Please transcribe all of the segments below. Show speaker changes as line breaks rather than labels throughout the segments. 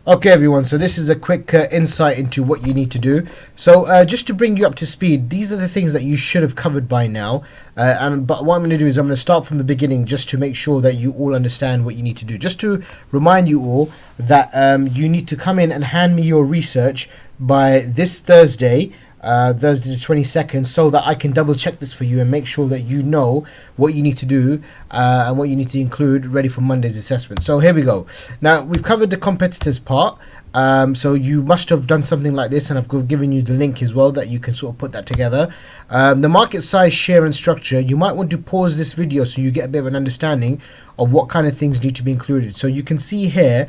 Okay, everyone, so this is a quick insight into what you need to do. So just to bring you up to speed, these are the things that you should have covered by now. But what I'm going to do is I'm going to start from the beginning just to make sure that you all understand what you need to do. Just to remind you all that you need to come in and hand me your research by this Thursday. Thursday the 22nd, so that I can double check this for you and make sure that you know what you need to do and what you need to include ready for Monday's assessment. So here we go. Now we've covered the competitors part. So you must have done something like this, and I've given you the link as well that you can sort of put that together. The market size, share and structure, you might want to pause this video so you get a bit of an understanding of what kind of things need to be included. So you can see here,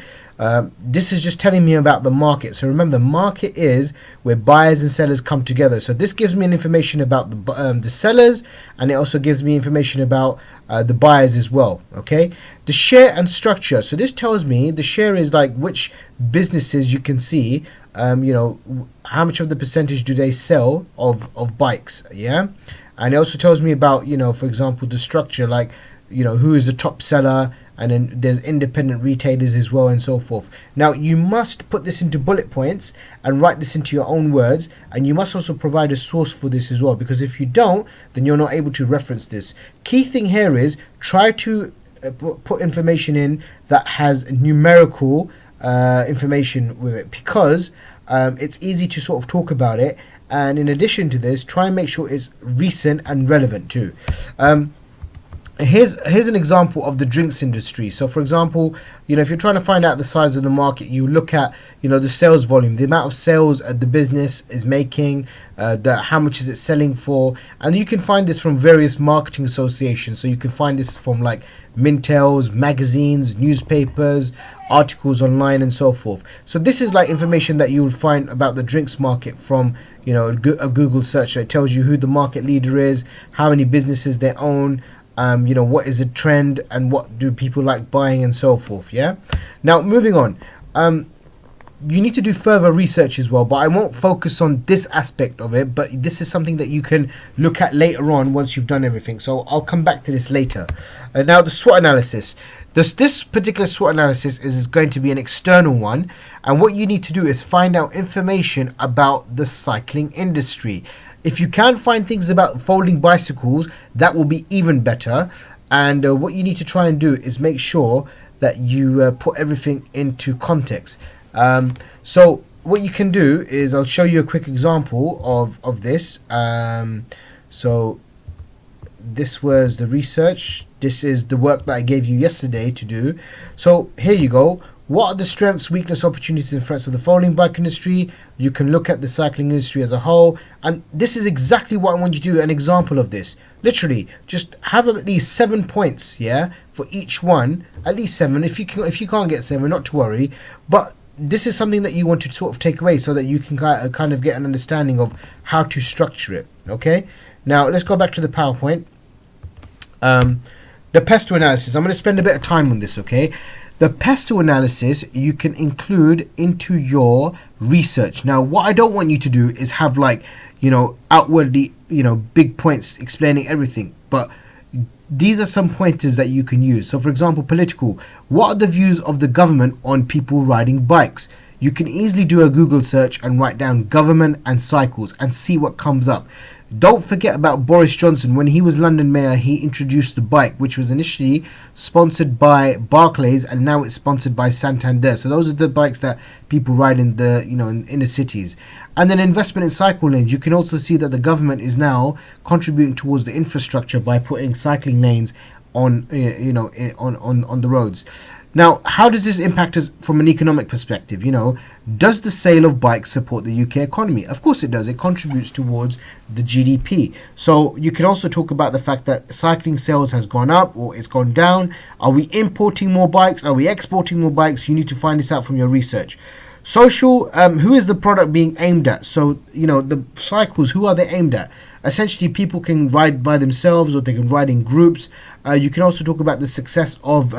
this is just telling me about the market. So remember, the market is where buyers and sellers come together. So this gives me an information about the sellers, and it also gives me information about the buyers as well. Okay, the share and structure. So this tells me the share is like which businesses you can see, you know, how much of the percentage do they sell of bikes. Yeah, and it also tells me about, you know, for example, the structure, like, you know, who is the top seller, and then there's independent retailers as well, and so forth. Now you must put this into bullet points and write this into your own words, and you must also provide a source for this as well, because if you don't, then you're not able to reference this. Key thing here is try to put information in that has numerical information with it, because it's easy to sort of talk about it, and in addition to this, try and make sure it's recent and relevant too. Here's an example of the drinks industry. So for example, you know, if you're trying to find out the size of the market, you look at, you know, the sales volume, the amount of sales the business is making, how much is it selling for, and you can find this from various marketing associations. So you can find this from like Mintel's, magazines, newspapers, articles online, and so forth. So this is like information that you will find about the drinks market from, you know, a Google search. So it tells you who the market leader is, how many businesses they own, you know, what is a trend and what do people like buying, and so forth. Yeah, now moving on, you need to do further research as well, but I won't focus on this aspect of it, but this is something that you can look at later on once you've done everything, so I'll come back to this later. Now the SWOT analysis. This particular SWOT analysis is going to be an external one, and what you need to do is find out information about the cycling industry. If you can find things about folding bicycles, that will be even better. And what you need to try and do is make sure that you put everything into context. So what you can do is, I'll show you a quick example of this. So this was the research. This is the work that I gave you yesterday to do. So here you go. What are the strengths, weakness, opportunities, and threats of the folding bike industry? You can look at the cycling industry as a whole, and this is exactly what I want you to do. An example of this, literally, just have at least 7 points, yeah, for each one. At least 7. If you can't get 7, not to worry. But this is something that you want to sort of take away so that you can kind of get an understanding of how to structure it. Okay. Now let's go back to the PowerPoint. The pestle analysis. I'm going to spend a bit of time on this. Okay. The pestle analysis you can include into your research. Now, what I don't want you to do is have, like, you know, outwardly, you know, big points explaining everything. But these are some pointers that you can use. So, for example, political. What are the views of the government on people riding bikes? You can easily do a Google search and write down government and cycles and see what comes up. Don't forget about Boris Johnson. When he was London mayor, he introduced the bike, which was initially sponsored by Barclays, and now it's sponsored by Santander. So those are the bikes that people ride in the, you know, in inner cities. And then investment in cycle lanes. You can also see that the government is now contributing towards the infrastructure by putting cycling lanes on, you know, on the roads. Now, how does this impact us from an economic perspective? You know, does the sale of bikes support the UK economy? Of course it does. It contributes towards the GDP. So you can also talk about the fact that cycling sales has gone up or it's gone down. Are we importing more bikes? Are we exporting more bikes? You need to find this out from your research. Social, who is the product being aimed at? So, you know, the cycles, who are they aimed at? Essentially, people can ride by themselves or they can ride in groups. You can also talk about the success of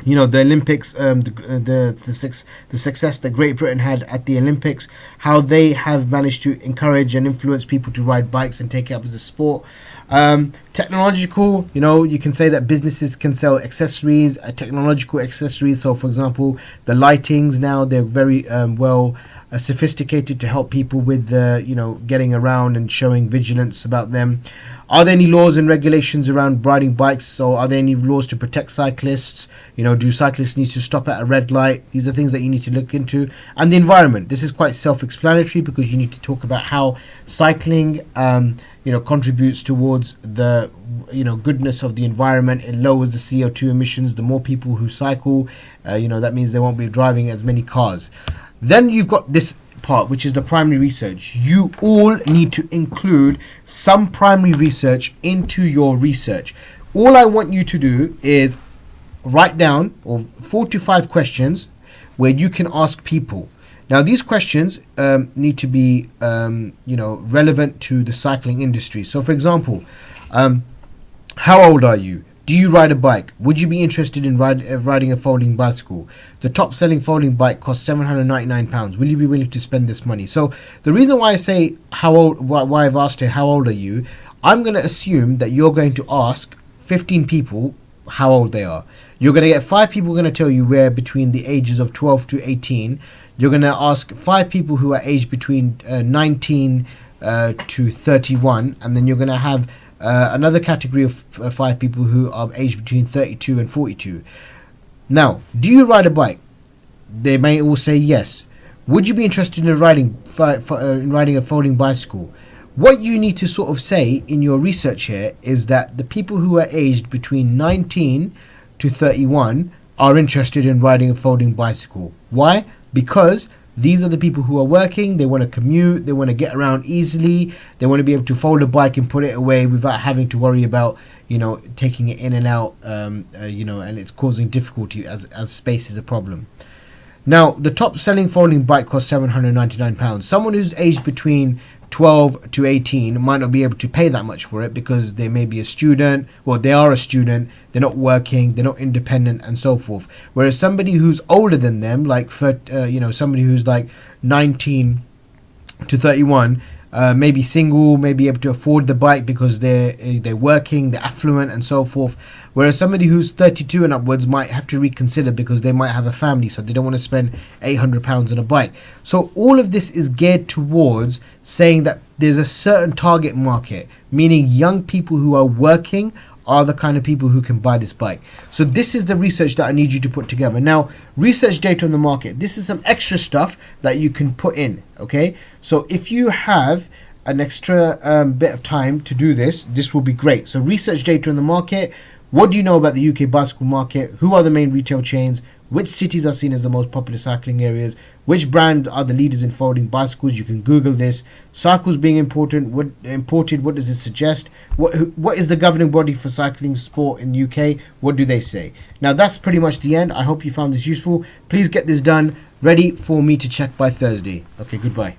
you know, the Olympics, the success that Great Britain had at the Olympics, how they have managed to encourage and influence people to ride bikes and take it up as a sport. Technological, you can say that businesses can sell accessories, technological accessories. So, for example, the lightings now, they're very well sophisticated to help people with the, getting around and showing vigilance about them. Are there any laws and regulations around riding bikes? So are there any laws to protect cyclists? Do cyclists need to stop at a red light? These are things that you need to look into. And the environment. This is quite self-explanatory because you need to talk about how cycling contributes towards the goodness of the environment. It lowers the CO2 emissions. The more people who cycle, that means they won't be driving as many cars. Then you've got this part, which is the primary research. You all need to include some primary research into your research. All I want you to do is write down 4 to 5 questions where you can ask people. Now, these questions need to be relevant to the cycling industry. So, for example, how old are you? Do you ride a bike? Would you be interested in riding a folding bicycle? The top selling folding bike costs £799. Will you be willing to spend this money? So the reason why I say how old, why I've asked her how old are you, I'm going to assume that you're going to ask 15 people how old they are. You're going to get 5 people going to tell you where between the ages of 12 to 18. You're going to ask 5 people who are aged between 19 to 31, and then you're going to have another category of 5 people who are aged between 32 and 42. Now, do you ride a bike? They may all say yes. Would you be interested in riding a folding bicycle? What you need to sort of say in your research here is that the people who are aged between 19 to 31 are interested in riding a folding bicycle. Why? Because these are the people who are working, they want to commute, they want to get around easily, they want to be able to fold a bike and put it away without having to worry about, taking it in and out, and it's causing difficulty as space is a problem. Now, the top selling folding bike costs £799. Someone who's aged between 12 to 18 might not be able to pay that much for it because they may be a student, well, they are a student, they're not working, they're not independent, and so forth. Whereas somebody who's older than them, like somebody who's like 19 to 31, may be single, may be able to afford the bike because they're working, they're affluent, and so forth. Whereas somebody who's 32 and upwards might have to reconsider because they might have a family, so they don't want to spend £800 on a bike. So all of this is geared towards saying that there's a certain target market, meaning young people who are working are the kind of people who can buy this bike. So this is the research that I need you to put together. Now, research data on the market. This is some extra stuff that you can put in, okay? So if you have an extra bit of time to do this, this will be great. So research data on the market. What do you know about the UK bicycle market? Who are the main retail chains? Which cities are seen as the most popular cycling areas? Which brand are the leaders in folding bicycles? You can Google this. Cycles being imported, what does it suggest? What is the governing body for cycling sport in the UK? What do they say? Now that's pretty much the end. I hope you found this useful. Please get this done, ready for me to check by Thursday. Okay, goodbye.